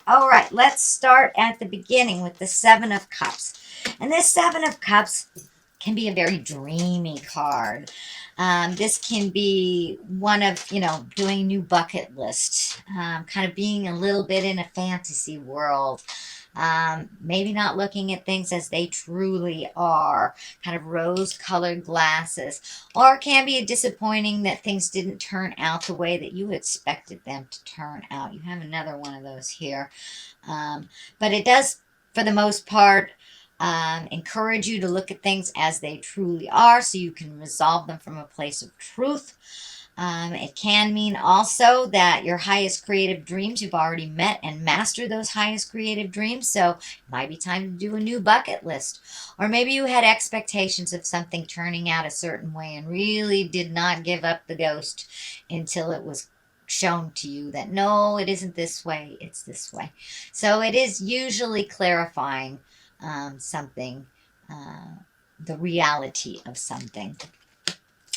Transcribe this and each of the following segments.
All right, let's start at the beginning with the Seven of Cups. And this Seven of Cups can be a very dreamy card. This can be one of, doing a new bucket list, kind of being a little bit in a fantasy world. Maybe not looking at things as they truly are, kind of rose-colored glasses. Or it can be disappointing that things didn't turn out the way that you expected them to turn out. You have another one of those here. But it does, for the most part, encourage you to look at things as they truly are so you can resolve them from a place of truth. It can mean also that your highest creative dreams, you've already met and mastered those highest creative dreams. So it might be time to do a new bucket list. Or maybe you had expectations of something turning out a certain way and really did not give up the ghost until it was shown to you that no, it isn't this way, it's this way. So it is usually clarifying something, the reality of something.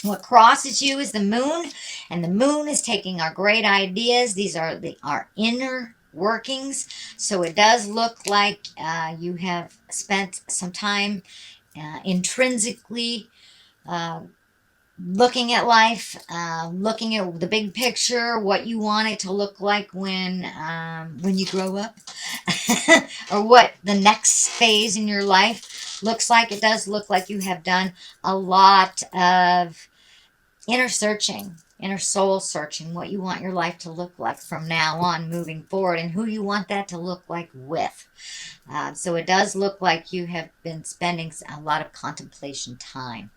What crosses you is the moon, and the moon is taking our great ideas. These are our inner workings. So it does look like you have spent some time intrinsically looking at life, looking at the big picture, what you want it to look like when you grow up, or what the next phase in your life looks like. It does look like you have done a lot of inner searching, inner soul searching, what you want your life to look like from now on moving forward, and who you want that to look like with. So it does look like you have been spending a lot of contemplation time.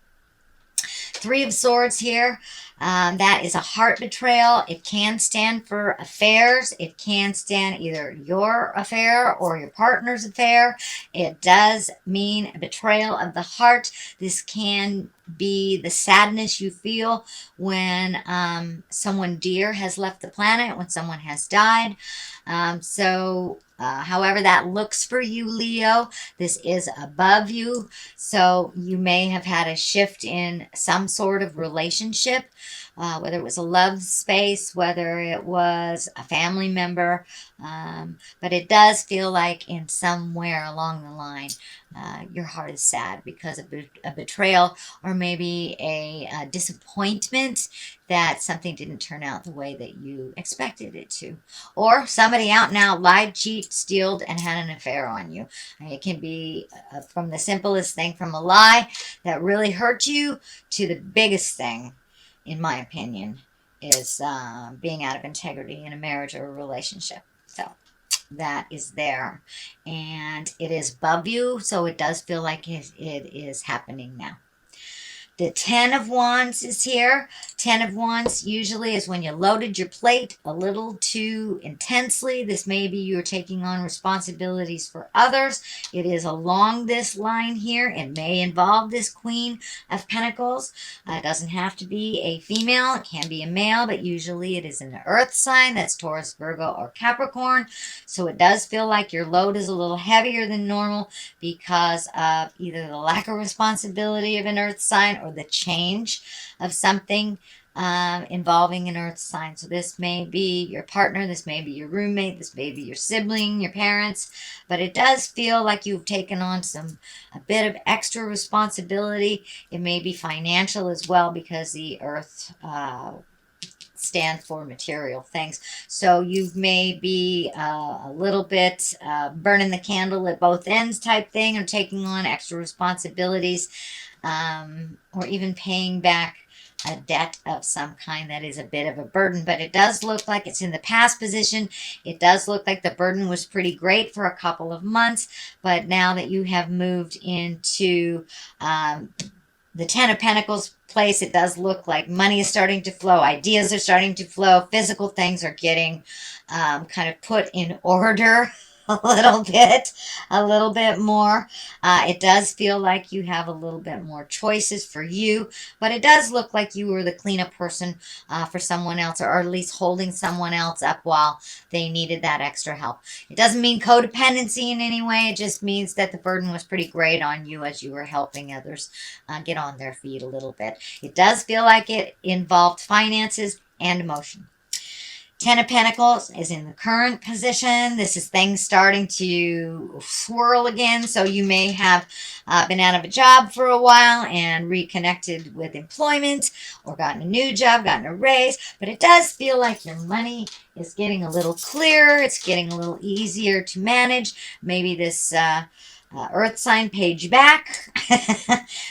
Three of Swords here. That is a heart betrayal. It can stand for affairs. It can stand either your affair or your partner's affair. It does mean a betrayal of the heart. This can be the sadness you feel when someone dear has left the planet, when someone has died. However that looks for you, Leo, this is above you. So you may have had a shift in some sort of relationship, whether it was a love space, whether it was a family member. But it does feel like in somewhere along the line, your heart is sad because of a betrayal, or maybe a disappointment that something didn't turn out the way that you expected it to. Or somebody out and out lied, cheated, stealed, and had an affair on you. It can be from the simplest thing, from a lie that really hurt you, to the biggest thing, in my opinion, is being out of integrity in a marriage or a relationship. So that is there, and it is above you, so it does feel like it is happening now. The Ten of Wands is here. Ten of Wands usually is when you loaded your plate a little too intensely. This may be you're taking on responsibilities for others. It is along this line here. It may involve this Queen of Pentacles. It doesn't have to be a female. It can be a male, but usually it is an earth sign. That's Taurus, Virgo, or Capricorn. So it does feel like your load is a little heavier than normal because of either the lack of responsibility of an earth sign or the change of something involving an earth sign. So this may be your partner, this may be your roommate, this may be your sibling, your parents, but it does feel like you've taken on a bit of extra responsibility. It may be financial as well, because the earth stand for material things. So you may be a little bit burning the candle at both ends type thing, or taking on extra responsibilities, or even paying back a debt of some kind that is a bit of a burden. But it does look like it's in the past position. It does look like the burden was pretty great for a couple of months, but now that you have moved into the Ten of Pentacles place, it does look like money is starting to flow, ideas are starting to flow, physical things are getting kind of put in order a little bit more. It does feel like you have a little bit more choices for you, but it does look like you were the cleanup person for someone else, or at least holding someone else up while they needed that extra help. It doesn't mean codependency in any way. It just means that the burden was pretty great on you as you were helping others get on their feet a little bit. It does feel like it involved finances and emotion. Ten of Pentacles is in the current position. This is things starting to swirl again. So you may have been out of a job for a while and reconnected with employment, or gotten a new job, gotten a raise. But it does feel like your money is getting a little clearer. It's getting a little easier to manage. Maybe this earth sign paid you back.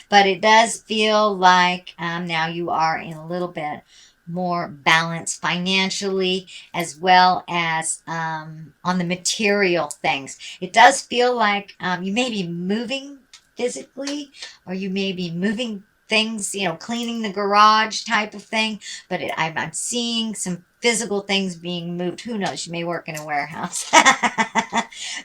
But it does feel like now you are in a little bit more balance financially, as well as on the material things. It does feel like you may be moving physically, or you may be moving things, you know, cleaning the garage type of thing. But I'm seeing some physical things being moved. Who knows? You may work in a warehouse.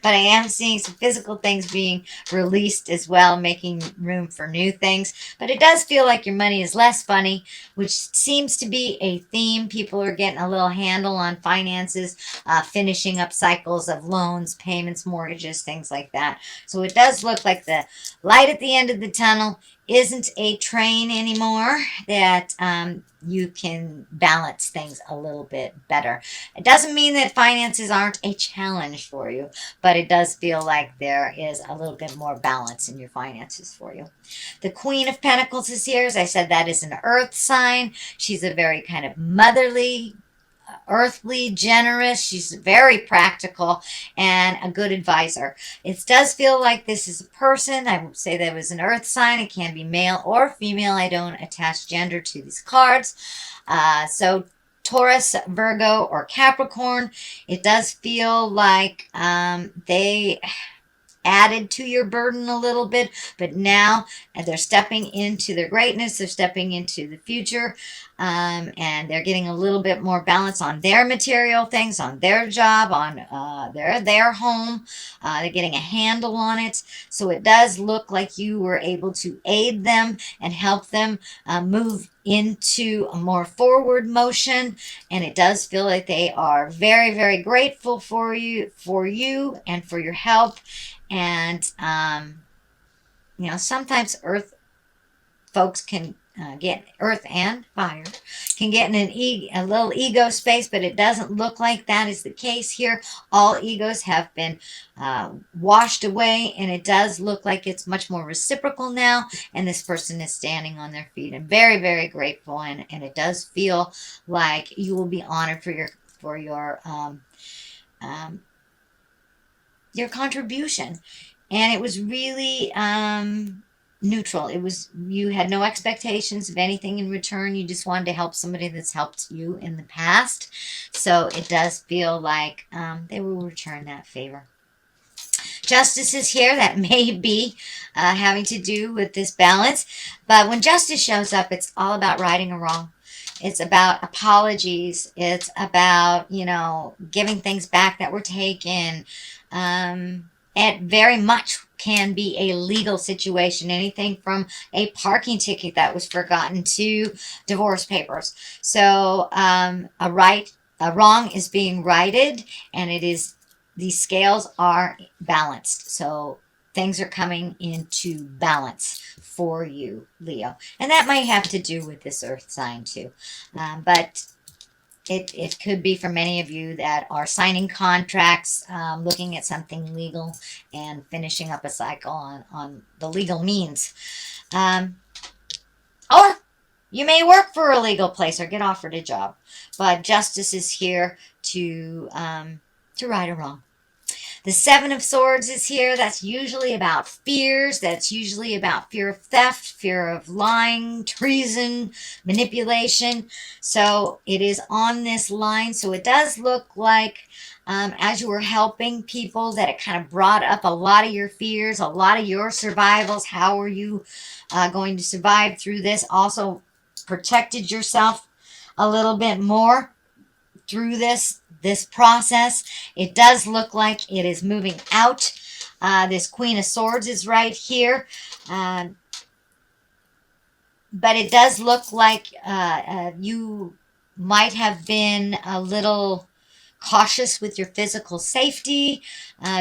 But I am seeing some physical things being released as well, making room for new things. But it does feel like your money is less funny, which seems to be a theme. People are getting a little handle on finances, finishing up cycles of loans, payments, mortgages, things like that. So it does look like the light at the end of the tunnel isn't a train anymore, that you can balance things a little bit better. It doesn't mean that finances aren't a challenge for you, but it does feel like there is a little bit more balance in your finances for you. The Queen of Pentacles is here. As I said, that is an earth sign. She's a very kind of motherly, earthly, generous. She's very practical and a good advisor. It does feel like this is a person. I would say that it was an earth sign. It can be male or female. I don't attach gender to these cards. So Taurus, Virgo, or Capricorn, it does feel like they added to your burden a little bit, but now they're stepping into their greatness. They're stepping into the future, and they're getting a little bit more balance on their material things, on their job, on their home. They're getting a handle on it. So it does look like you were able to aid them and help them move into a more forward motion. And it does feel like they are very, very grateful for you and for your help. And you know, sometimes earth folks can get, earth and fire can get in a little ego space, but it doesn't look like that is the case here. All egos have been washed away, and it does look like it's much more reciprocal now, and this person is standing on their feet and very, very grateful, and it does feel like you will be honored for your contribution. And it was really neutral. It was, you had no expectations of anything in return. You just wanted to help somebody that's helped you in the past. So it does feel like they will return that favor. Justice is here. That may be having to do with this balance. But when justice shows up, it's all about righting a wrong. It's about apologies. It's about, you know, giving things back that were taken. It very much can be a legal situation. Anything from a parking ticket that was forgotten to divorce papers. So a wrong is being righted, and it is, these scales are balanced. So things are coming into balance for you, Leo. And that might have to do with this earth sign too. But it could be for many of you that are signing contracts, looking at something legal and finishing up a cycle on the legal means. Or you may work for a legal place or get offered a job. But justice is here to right a wrong. The Seven of Swords is here. That's usually about fears. That's usually about fear of theft, fear of lying, treason, manipulation. So it is on this line. So it does look like as you were helping people, that it kind of brought up a lot of your fears, a lot of your survivals. How are you going to survive through this? Also protected yourself a little bit more through this process. It does look like it is moving out. This Queen of Swords is right here. But it does look like you might have been a little cautious with your physical safety,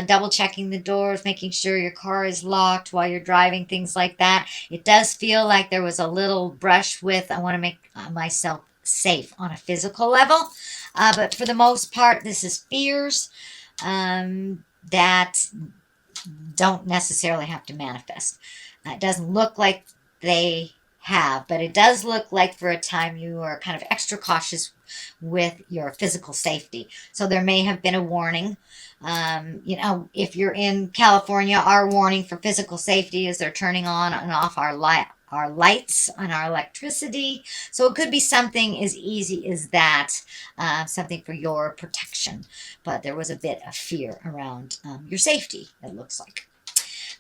double checking the doors, making sure your car is locked while you're driving, things like that. It does feel like there was a little brush with, I want to make myself safe on a physical level. But for the most part, this is fears that don't necessarily have to manifest. It doesn't look like they have, but it does look like for a time you are kind of extra cautious with your physical safety. So there may have been a warning. If you're in California, our warning for physical safety is they're turning on and off our lights and our electricity. So it could be something as easy as that, something for your protection. But there was a bit of fear around your safety, it looks like.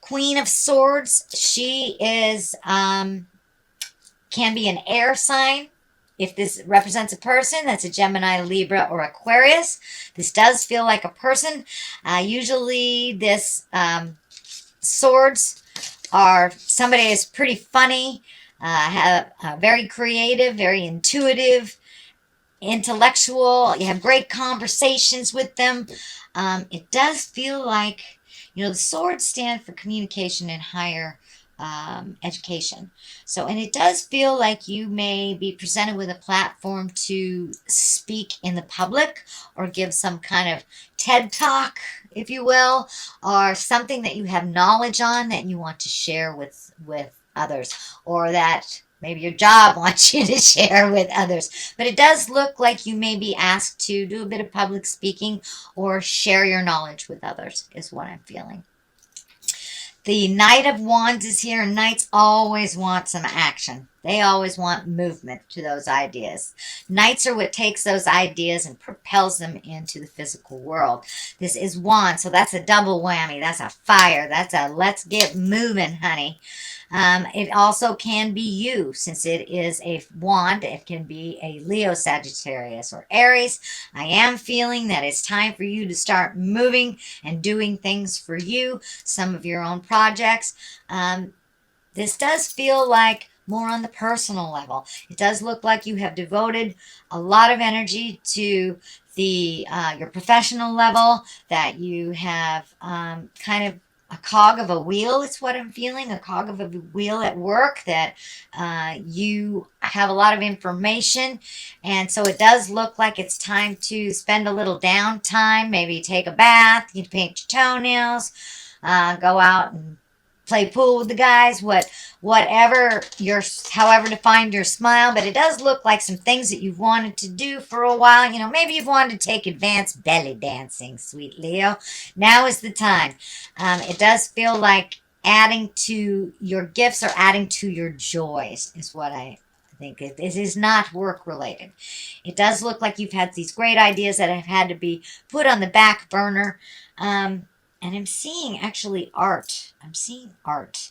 Queen of Swords, she is, can be an air sign. If this represents a person, that's a Gemini, Libra, or Aquarius. This does feel like a person. Usually this swords are somebody is pretty funny, very creative, very intuitive, intellectual. You have great conversations with them. It does feel like, the swords stand for communication and higher education. So, and it does feel like you may be presented with a platform to speak in the public or give some kind of TED talk, if you will, or something that you have knowledge on that you want to share with others, or that maybe your job wants you to share with others. But it does look like you may be asked to do a bit of public speaking or share your knowledge with others, is what I'm feeling. The Knight of Wands is here, and Knights always want some action. They always want movement to those ideas. Knights are what takes those ideas and propels them into the physical world. This is Wands, so that's a double whammy. That's a fire. That's a let's get moving, honey. It also can be you, since it is a wand. It can be a Leo, Sagittarius, or Aries. I am feeling that it's time for you to start moving and doing things for you, some of your own projects. This does feel like more on the personal level. It does look like you have devoted a lot of energy to your professional level, that you have kind of a cog of a wheel. It's what I'm feeling, a cog of a wheel at work, that you have a lot of information. And so it does look like it's time to spend a little downtime, maybe take a bath, you paint your toenails, go out and play pool with the guys, however defined your smile. But it does look like some things that you've wanted to do for a while. Maybe you've wanted to take advanced belly dancing, sweet Leo. Now is the time. It does feel like adding to your gifts or adding to your joys is what I think. This is not work related. It does look like you've had these great ideas that have had to be put on the back burner. And I'm seeing actually art. I'm seeing art,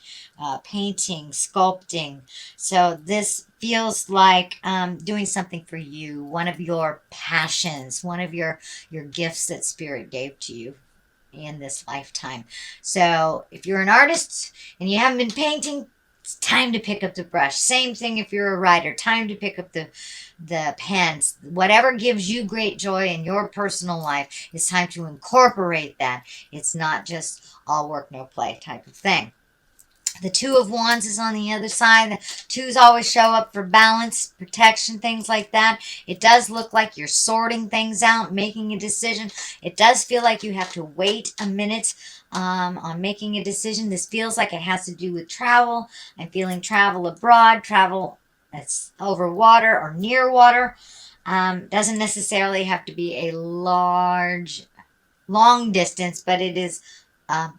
painting, sculpting. So this feels like doing something for you, one of your passions, one of your gifts that Spirit gave to you in this lifetime. So if you're an artist and you haven't been painting, it's time to pick up the brush. Same thing if you're a writer. Time to pick up the pens. Whatever gives you great joy in your personal life, it's time to incorporate that. It's not just all work, no play type of thing. The Two of Wands is on the other side. The twos always show up for balance, protection, things like that. It does look like you're sorting things out, making a decision. It does feel like you have to wait a minute on making a decision. This feels like it has to do with travel. I'm feeling travel abroad, travel that's over water or near water. Doesn't necessarily have to be a long distance, but it is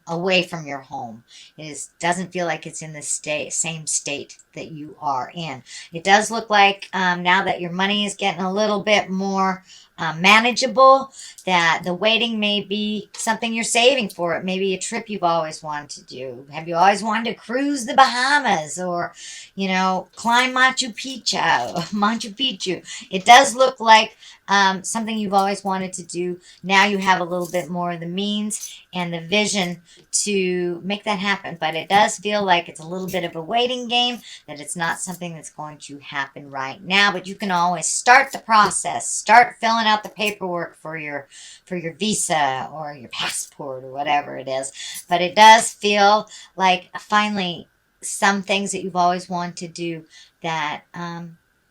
away from your home. It doesn't feel like it's in the same state that you are in. It does look like now that your money is getting a little bit more manageable, that the waiting may be something you're saving for. It may be a trip you've always wanted to do. Have you always wanted to cruise the Bahamas, or climb Machu Picchu? It does look like something you've always wanted to do. Now you have a little bit more of the means and the vision to make that happen. But it does feel like it's a little bit of a waiting game, that it's not something that's going to happen right now. But you can always start the process, start filling out the paperwork for your visa or your passport or whatever it is. But it does feel like finally some things that you've always wanted to do, that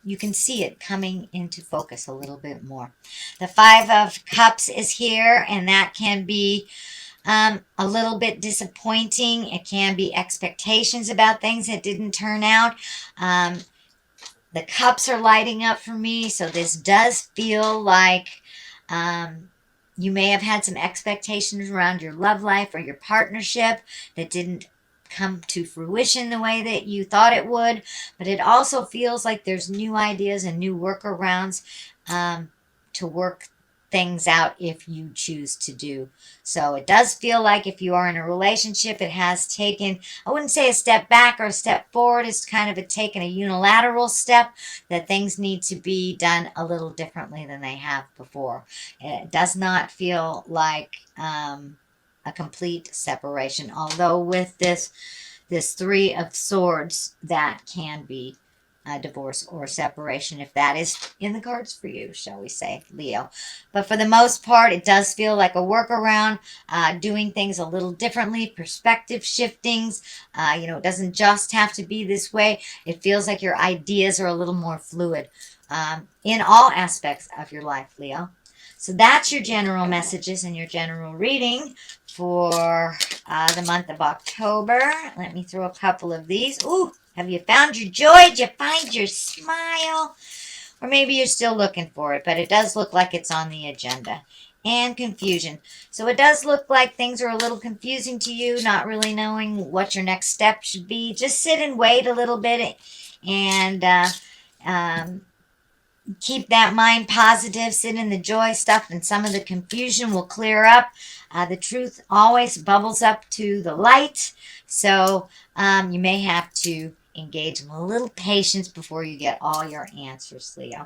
you can see it coming into focus a little bit more. The Five of Cups is here, and that can be a little bit disappointing. It can be expectations about things that didn't turn out. The cups are lighting up for me, so this does feel like you may have had some expectations around your love life or your partnership that didn't come to fruition the way that you thought it would, but it also feels like there's new ideas and new workarounds to work things out if you choose to do. So it does feel like if you are in a relationship, it has taken, I wouldn't say a step back or a step forward, it's kind of taken a unilateral step that things need to be done a little differently than they have before. It does not feel like a complete separation, although with this Three of Swords, that can be a divorce or separation if that is in the cards for you, shall we say, Leo. But for the most part, it does feel like a workaround, doing things a little differently, perspective shiftings. It doesn't just have to be this way. It feels like your ideas are a little more fluid in all aspects of your life, Leo. So that's your general messages and your general reading for the month of October. Let me throw a couple of these. Ooh, have you found your joy? Did you find your smile? Or maybe you're still looking for it, but it does look like it's on the agenda. And confusion. So it does look like things are a little confusing to you, not really knowing what your next step should be. Just sit and wait a little bit and keep that mind positive, sit in the joy stuff, and some of the confusion will clear up. The truth always bubbles up to the light, so you may have to engage in a little patience before you get all your answers, Leo.